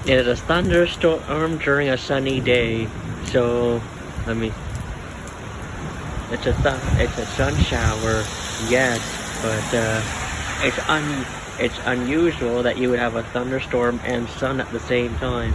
It is a thunderstorm during a sunny day. So, I mean, it's a sun shower, yes, but it's unusual that you would have a thunderstorm and sun at the same time.